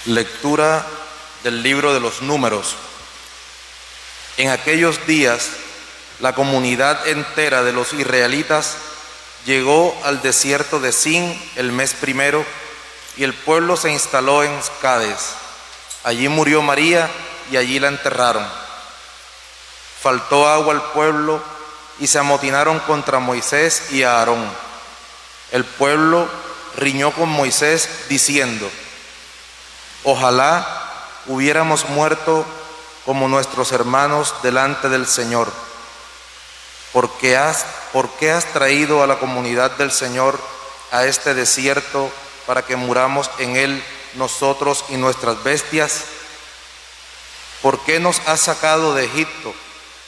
Lectura del libro de los Números. En aquellos días, la comunidad entera de los israelitas llegó al desierto de Sin el mes primero, y el pueblo se instaló en Cades. Allí murió María y allí la enterraron. Faltó agua al pueblo y se amotinaron contra Moisés y Aarón. El pueblo riñó con Moisés diciendo: ojalá hubiéramos muerto como nuestros hermanos delante del Señor. ¿Por qué has traído a la comunidad del Señor a este desierto para que muramos en él nosotros y nuestras bestias? ¿Por qué nos has sacado de Egipto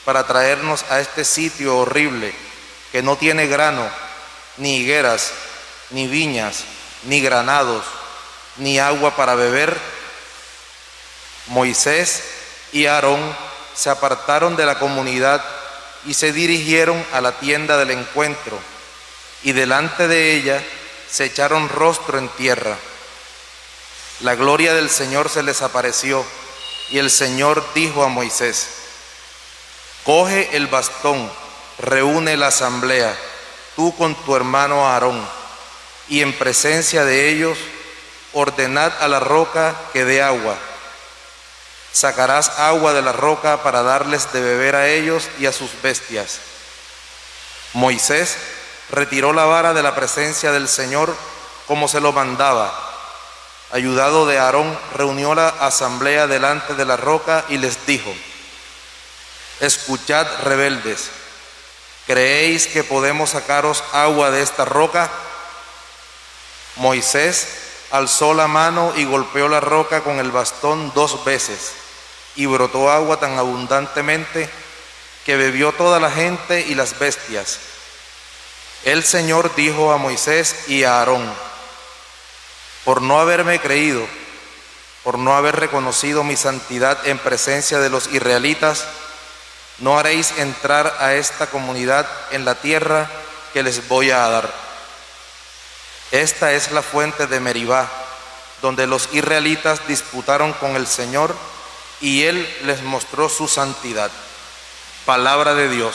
para traernos a este sitio horrible que no tiene grano, ni higueras, ni viñas, ni granados, ni agua para beber? Moisés y Aarón se apartaron de la comunidad y se dirigieron a la tienda del encuentro, y delante de ella se echaron rostro en tierra. La gloria del Señor se les apareció, y el Señor dijo a Moisés: coge el bastón, reúne la asamblea, tú con tu hermano Aarón, y en presencia de ellos ordenad a la roca que dé agua. Sacarás agua de la roca para darles de beber a ellos y a sus bestias. Moisés retiró la vara de la presencia del Señor como se lo mandaba. Ayudado de Aarón, reunió la asamblea delante de la roca y les dijo: escuchad, rebeldes, ¿creéis que podemos sacaros agua de esta roca? Moisés alzó la mano y golpeó la roca con el bastón 2 veces, y brotó agua tan abundantemente que bebió toda la gente y las bestias. El Señor dijo a Moisés y a Aarón: por no haberme creído, por no haber reconocido mi santidad en presencia de los israelitas, no haréis entrar a esta comunidad en la tierra que les voy a dar. Esta es la fuente de Meribá, donde los israelitas disputaron con el Señor, y Él les mostró su santidad. Palabra de Dios.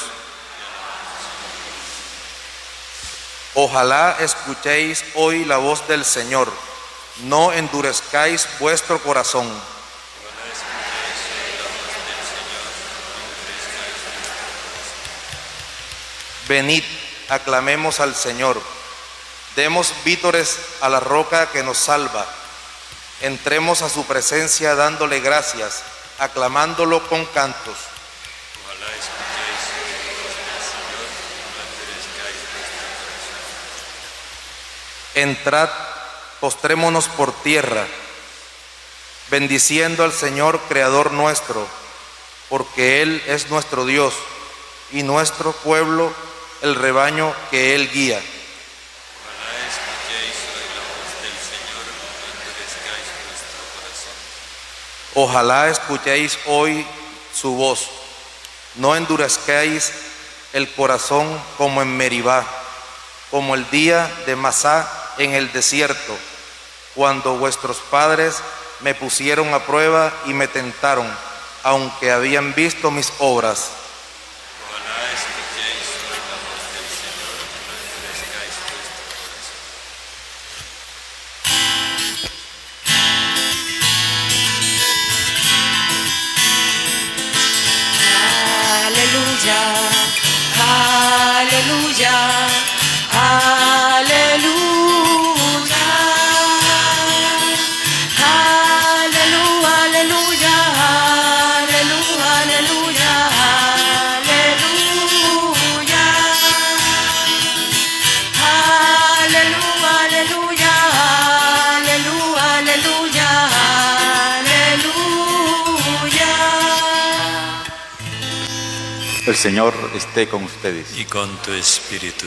Ojalá escuchéis hoy la voz del Señor, no endurezcáis vuestro corazón. Venid, aclamemos al Señor, demos vítores a la roca que nos salva. Entremos a su presencia dándole gracias, aclamándolo con cantos. Ojalá escuchéis la voz del Señor, no endurezcáis vuestro corazón. Entrad, postrémonos por tierra, bendiciendo al Señor Creador nuestro, porque Él es nuestro Dios y nuestro pueblo, el rebaño que Él guía. Ojalá escuchéis la voz del Señor, no endurezcáis vuestro corazón. Ojalá escuchéis hoy su voz, no endurezcáis el corazón como en Meribá, como el día de Masá en el desierto, cuando vuestros padres me pusieron a prueba y me tentaron, aunque habían visto mis obras. Ojalá escuchéis la voz del Señor, no endurezcáis vuestro corazón. Aleluya, aleluya, aleluya, aleluya, aleluya, aleluya, aleluya, aleluya, aleluya, aleluya, aleluya, aleluya. El Señor esté con ustedes. Y con tu espíritu.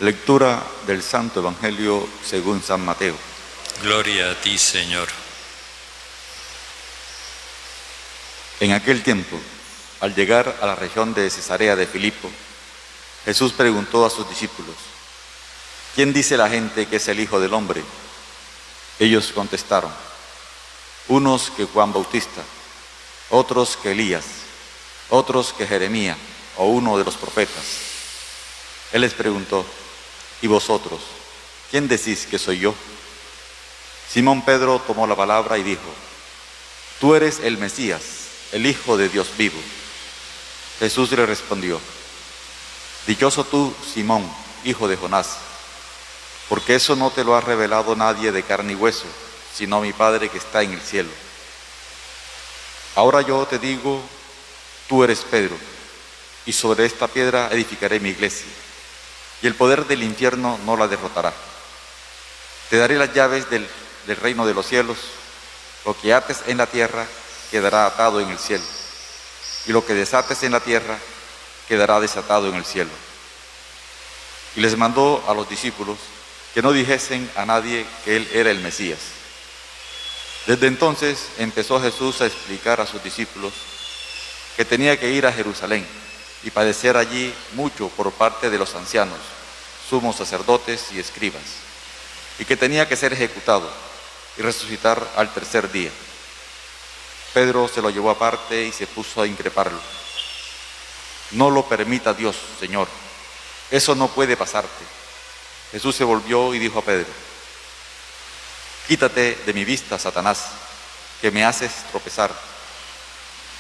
Lectura del Santo Evangelio según San Mateo. Gloria a ti, Señor. En aquel tiempo, al llegar a la región de Cesarea de Filipo, Jesús preguntó a sus discípulos: ¿quién dice la gente que es el Hijo del Hombre? Ellos contestaron: unos que Juan Bautista, otros que Elías, otros que Jeremías o uno de los profetas. Él les preguntó: ¿y vosotros, quién decís que soy yo? Simón Pedro tomó la palabra y dijo: Tú eres el Mesías, el Hijo de Dios vivo. Jesús le respondió: Dichoso tú, Simón, hijo de Jonás, porque eso no te lo ha revelado nadie de carne y hueso, sino mi Padre que está en el cielo. Ahora yo te digo, tú eres Pedro, y sobre esta piedra edificaré mi iglesia, y el poder del infierno no la derrotará. Te daré las llaves del reino de los cielos. Lo que ates en la tierra quedará atado en el cielo, y lo que desates en la tierra quedará desatado en el cielo. Y les mandó a los discípulos que no dijesen a nadie que él era el Mesías. Desde entonces empezó Jesús a explicar a sus discípulos que tenía que ir a Jerusalén y padecer allí mucho por parte de los ancianos, sumos sacerdotes y escribas, y que tenía que ser ejecutado y resucitar al tercer día. Pedro se lo llevó aparte y se puso a increparlo. No lo permita Dios, Señor, eso no puede pasarte. Jesús se volvió y dijo a Pedro: Quítate de mi vista, Satanás, que me haces tropezar.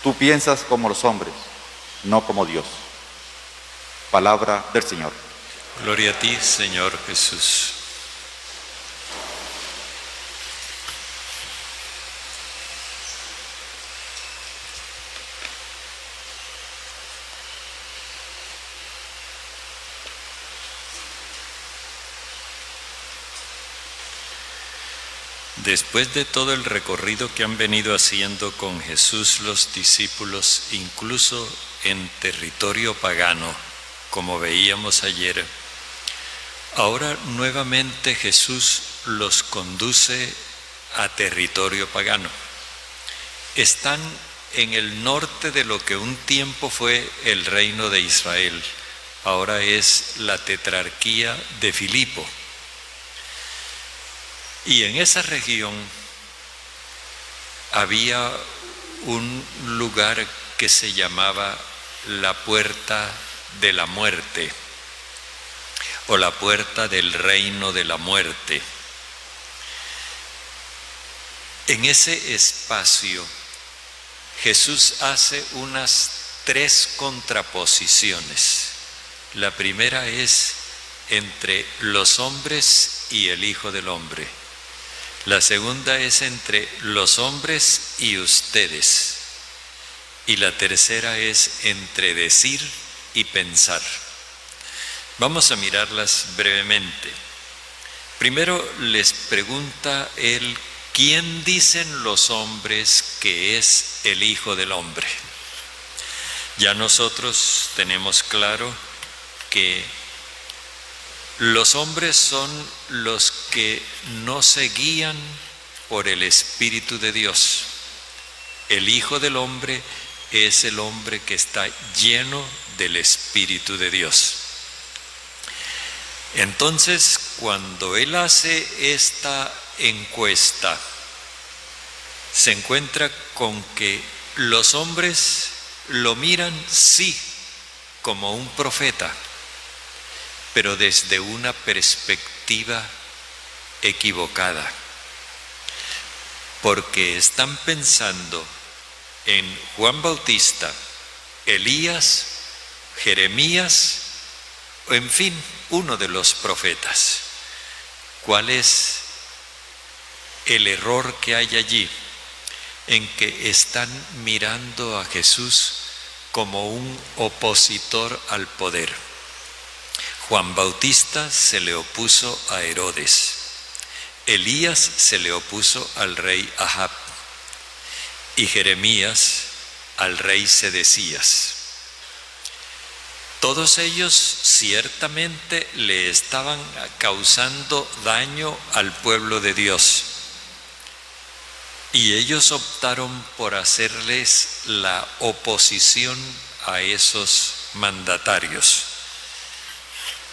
Tú piensas como los hombres, no como Dios. Palabra del Señor. Gloria a ti, Señor Jesús. Después de todo el recorrido que han venido haciendo con Jesús los discípulos, incluso en territorio pagano, como veíamos ayer, ahora nuevamente Jesús los conduce a territorio pagano. Están en el norte de lo que un tiempo fue el reino de Israel, ahora es la tetrarquía de Filipo. Y en esa región había un lugar que se llamaba la Puerta de la Muerte o la Puerta del Reino de la Muerte. En ese espacio Jesús hace unas 3 contraposiciones. La primera es entre los hombres y el Hijo del Hombre. La segunda es entre los hombres y ustedes. Y la tercera es entre decir y pensar. Vamos a mirarlas brevemente. Primero les pregunta él: ¿quién dicen los hombres que es el Hijo del Hombre? Ya nosotros tenemos claro que los hombres son los que no se guían por el Espíritu de Dios. El Hijo del Hombre es el hombre que está lleno del Espíritu de Dios. Entonces, cuando él hace esta encuesta, se encuentra con que los hombres lo miran, sí, como un profeta, pero desde una perspectiva equivocada, porque están pensando en Juan Bautista, Elías, Jeremías, o en fin, uno de los profetas. ¿Cuál es el error que hay allí? En que están mirando a Jesús como un opositor al poder. Juan Bautista se le opuso a Herodes. Elías se le opuso al rey Ahab. Y Jeremías al rey Sedecías. Todos ellos ciertamente le estaban causando daño al pueblo de Dios. Y ellos optaron por hacerles la oposición a esos mandatarios.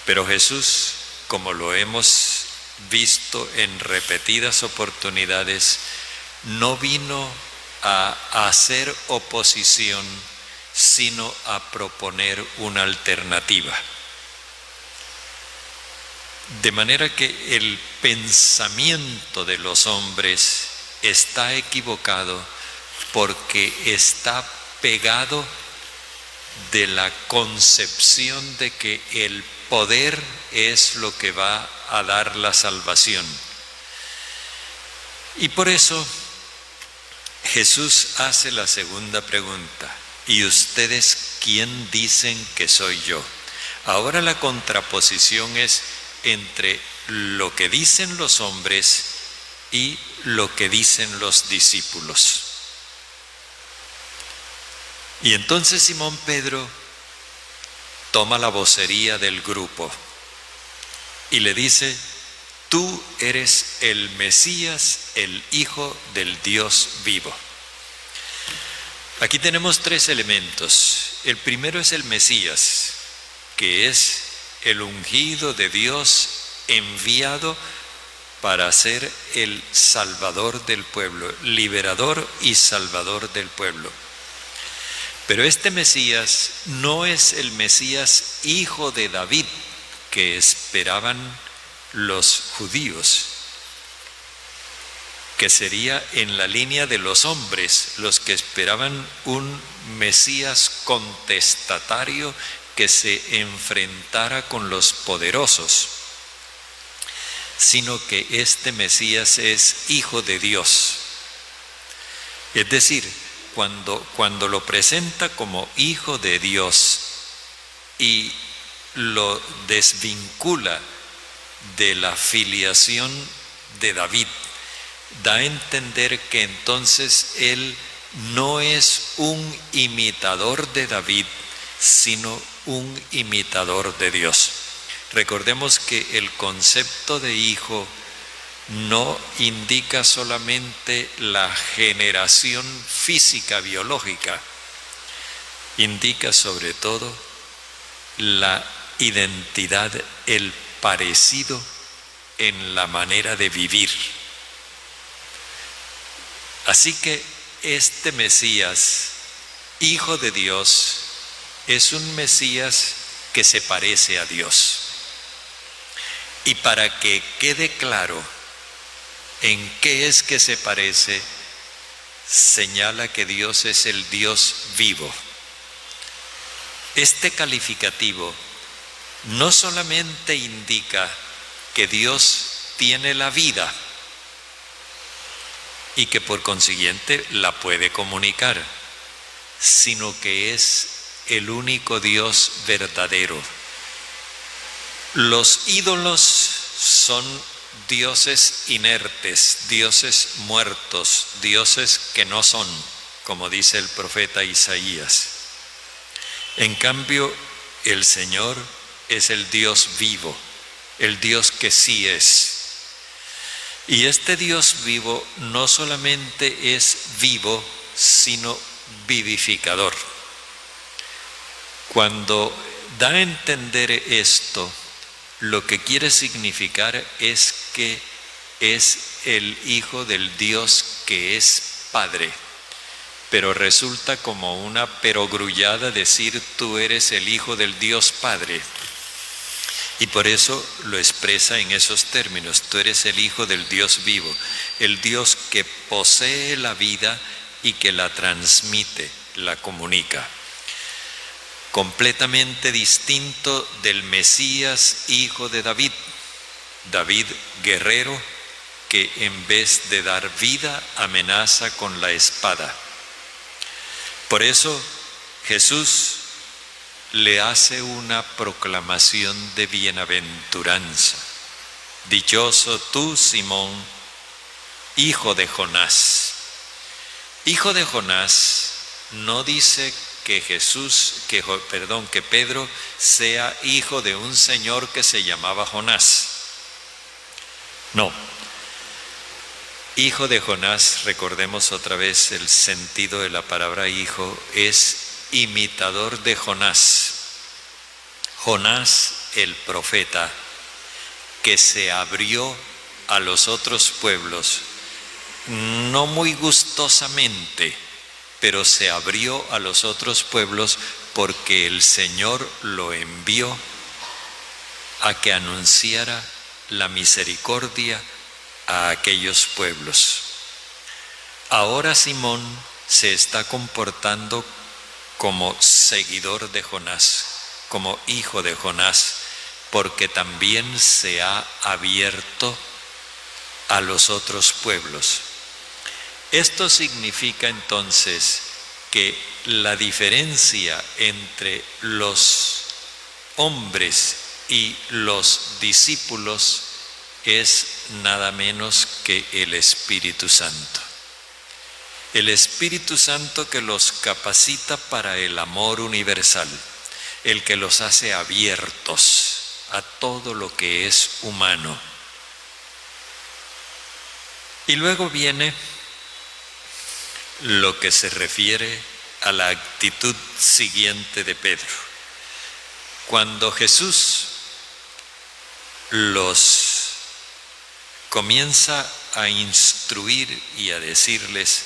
Pero Jesús, como lo hemos visto en repetidas oportunidades, no vino a hacer oposición, sino a proponer una alternativa. De manera que el pensamiento de los hombres está equivocado porque está pegado de la concepción de que el poder es lo que va a dar la salvación. Y por eso Jesús hace la segunda pregunta: ¿y ustedes quién dicen que soy yo? Ahora la contraposición es entre lo que dicen los hombres y lo que dicen los discípulos. Y entonces Simón Pedro toma la vocería del grupo y le dice: tú eres el Mesías, el Hijo del Dios vivo. Aquí tenemos tres elementos. El primero es el Mesías, que es el ungido de Dios enviado para ser el salvador del pueblo, liberador y salvador del pueblo. Pero este Mesías no es el Mesías hijo de David que esperaban los judíos, que sería en la línea de los hombres, los que esperaban un Mesías contestatario que se enfrentara con los poderosos, sino que este Mesías es hijo de Dios. Es decir, cuando lo presenta como hijo de Dios y lo desvincula de la filiación de David, da a entender que entonces él no es un imitador de David, sino un imitador de Dios. Recordemos que el concepto de hijo no indica solamente la generación física biológica, indica sobre todo la identidad, el parecido en la manera de vivir. Así que este Mesías, Hijo de Dios, es un Mesías que se parece a Dios. Y para que quede claro en qué es que se parece, señala que Dios es el Dios vivo. Este calificativo no solamente indica que Dios tiene la vida y que por consiguiente la puede comunicar, sino que es el único Dios verdadero. Los ídolos son dioses inertes, dioses muertos, dioses que no son, como dice el profeta Isaías. En cambio, el Señor es el Dios vivo, el Dios que sí es. Y este Dios vivo no solamente es vivo, sino vivificador. Cuando da a entender esto, lo que quiere significar es que es el Hijo del Dios que es Padre. Pero resulta como una perogrullada decir tú eres el Hijo del Dios Padre. Y por eso lo expresa en esos términos: tú eres el Hijo del Dios vivo, el Dios que posee la vida y que la transmite, la comunica. Completamente distinto del Mesías, hijo de David. David, guerrero, que en vez de dar vida, amenaza con la espada. Por eso Jesús le hace una proclamación de bienaventuranza. Dichoso tú, Simón, hijo de Jonás. Hijo de Jonás no dice que Pedro sea hijo de un señor que se llamaba Jonás. No. Hijo de Jonás, recordemos otra vez el sentido de la palabra hijo, es imitador de Jonás. Jonás, el profeta, que se abrió a los otros pueblos no muy gustosamente, pero se abrió a los otros pueblos porque el Señor lo envió a que anunciara la misericordia a aquellos pueblos. Ahora Simón se está comportando como seguidor de Jonás, como hijo de Jonás, porque también se ha abierto a los otros pueblos. Esto significa entonces que la diferencia entre los hombres y los discípulos es nada menos que el Espíritu Santo. El Espíritu Santo que los capacita para el amor universal, el que los hace abiertos a todo lo que es humano. Y luego viene lo que se refiere a la actitud siguiente de Pedro. Cuando Jesús los comienza a instruir y a decirles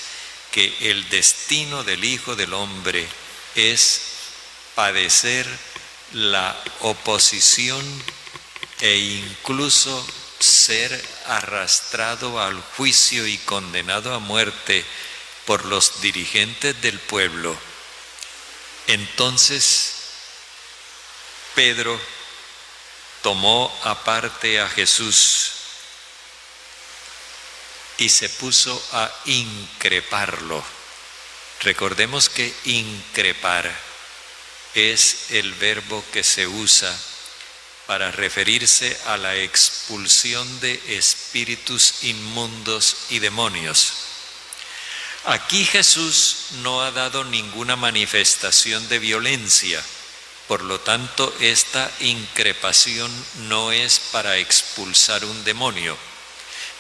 que el destino del Hijo del Hombre es padecer la oposición e incluso ser arrastrado al juicio y condenado a muerte por los dirigentes del pueblo, entonces Pedro tomó aparte a Jesús y se puso a increparlo. Recordemos que increpar es el verbo que se usa para referirse a la expulsión de espíritus inmundos y demonios. Aquí Jesús no ha dado ninguna manifestación de violencia, por lo tanto esta increpación no es para expulsar un demonio,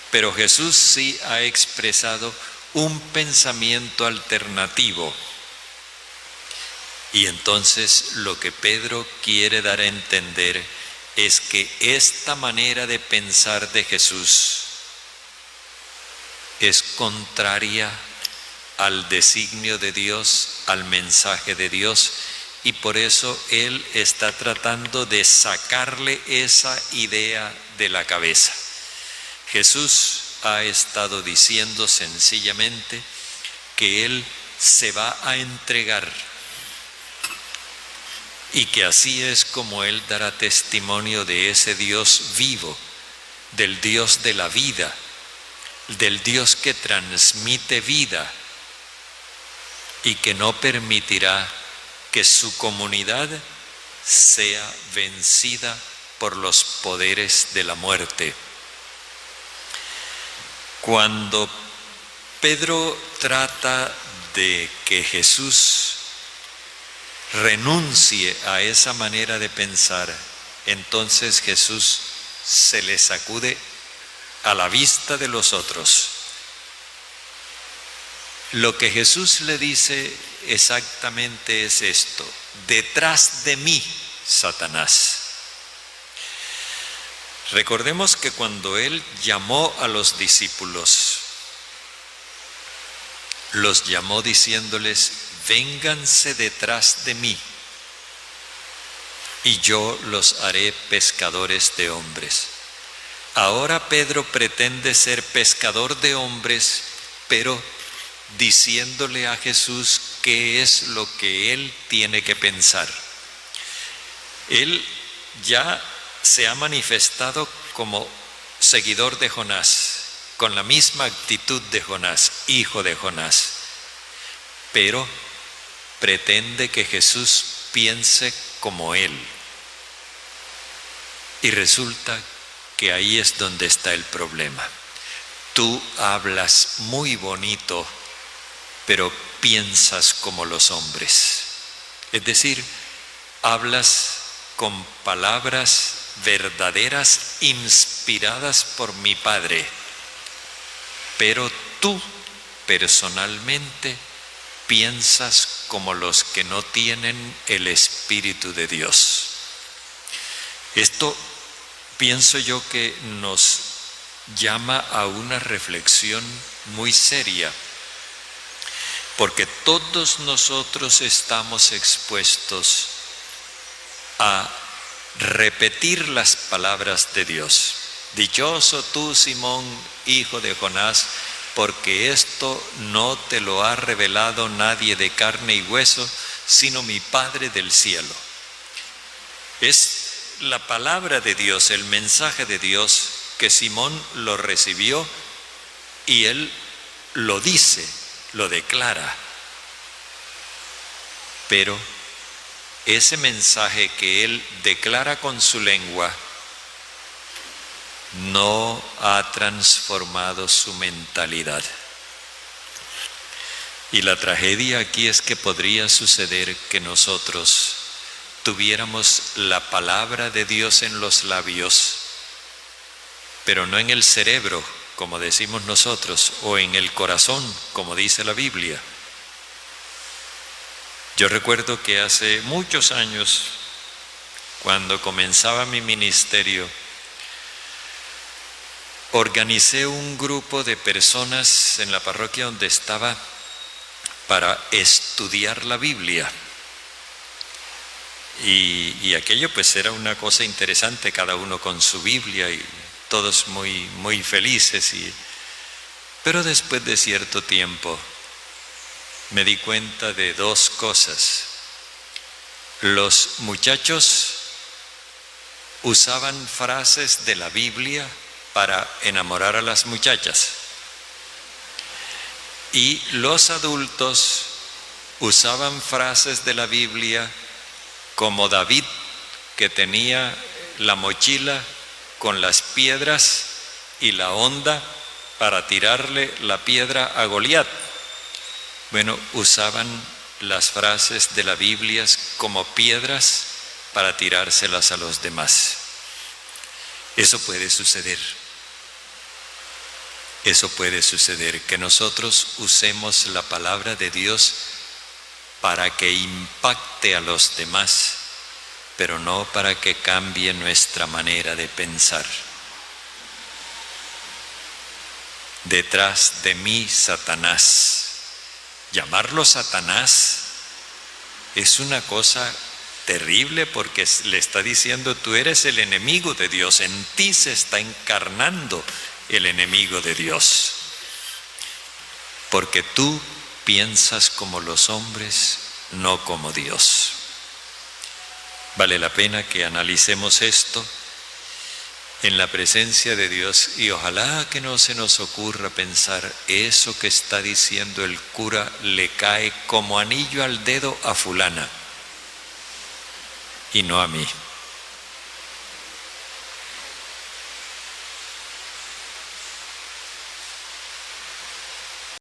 pero Jesús sí ha expresado un pensamiento alternativo. Y entonces lo que Pedro quiere dar a entender es que esta manera de pensar de Jesús es contraria al designio de Dios, al mensaje de Dios, y por eso Él está tratando de sacarle esa idea de la cabeza. Jesús ha estado diciendo sencillamente que Él se va a entregar y que así es como Él dará testimonio de ese Dios vivo, del Dios de la vida, del Dios que transmite vida y que no permitirá que su comunidad sea vencida por los poderes de la muerte. Cuando Pedro trata de que Jesús renuncie a esa manera de pensar, entonces Jesús se le sacude a la vista de los otros. Lo que Jesús le dice exactamente es esto: detrás de mí, Satanás. Recordemos que cuando Él llamó a los discípulos, los llamó diciéndoles: vénganse detrás de mí y yo los haré pescadores de hombres. Ahora Pedro pretende ser pescador de hombres, pero diciéndole a Jesús qué es lo que él tiene que pensar. Él ya se ha manifestado como seguidor de Jonás, con la misma actitud de Jonás, hijo de Jonás, pero pretende que Jesús piense como él. Y resulta que ahí es donde está el problema. Tú hablas muy bonito, pero piensas como los hombres. Es decir, hablas con palabras verdaderas, inspiradas por mi Padre, pero tú personalmente piensas como los que no tienen el Espíritu de Dios. Esto pienso yo que nos llama a una reflexión muy seria, porque todos nosotros estamos expuestos a repetir las palabras de Dios. Dichoso tú, Simón, hijo de Jonás, porque esto no te lo ha revelado nadie de carne y hueso, sino mi Padre del cielo. Es la palabra de Dios, el mensaje de Dios, que Simón lo recibió y él lo dice, lo declara. Pero ese mensaje que él declara con su lengua no ha transformado su mentalidad. Y la tragedia aquí es que podría suceder que nosotros tuviéramos la palabra de Dios en los labios, pero no en el cerebro, como decimos nosotros, o en el corazón, como dice la Biblia. Yo recuerdo que hace muchos años, cuando comenzaba mi ministerio, organicé un grupo de personas en la parroquia donde estaba para estudiar la Biblia. Y aquello pues era una cosa interesante, cada uno con su Biblia y todos muy felices. Pero después de cierto tiempo me di cuenta de dos cosas. Los muchachos usaban frases de la Biblia para enamorar a las muchachas, y los adultos usaban frases de la Biblia como David, que tenía la mochila con las piedras y la honda para tirarle la piedra a Goliat. Bueno, usaban las frases de la Biblia como piedras para tirárselas a los demás. Eso puede suceder. Eso puede suceder, que nosotros usemos la palabra de Dios para que impacte a los demás, pero no para que cambie nuestra manera de pensar. Detrás de mí, Satanás. Llamarlo Satanás es una cosa terrible, porque le está diciendo: tú eres el enemigo de Dios, en ti se está encarnando el enemigo de Dios, porque tú piensas como los hombres, no como Dios. Vale la pena que analicemos esto en la presencia de Dios, y ojalá que no se nos ocurra pensar: eso que está diciendo el cura le cae como anillo al dedo a fulana y no a mí.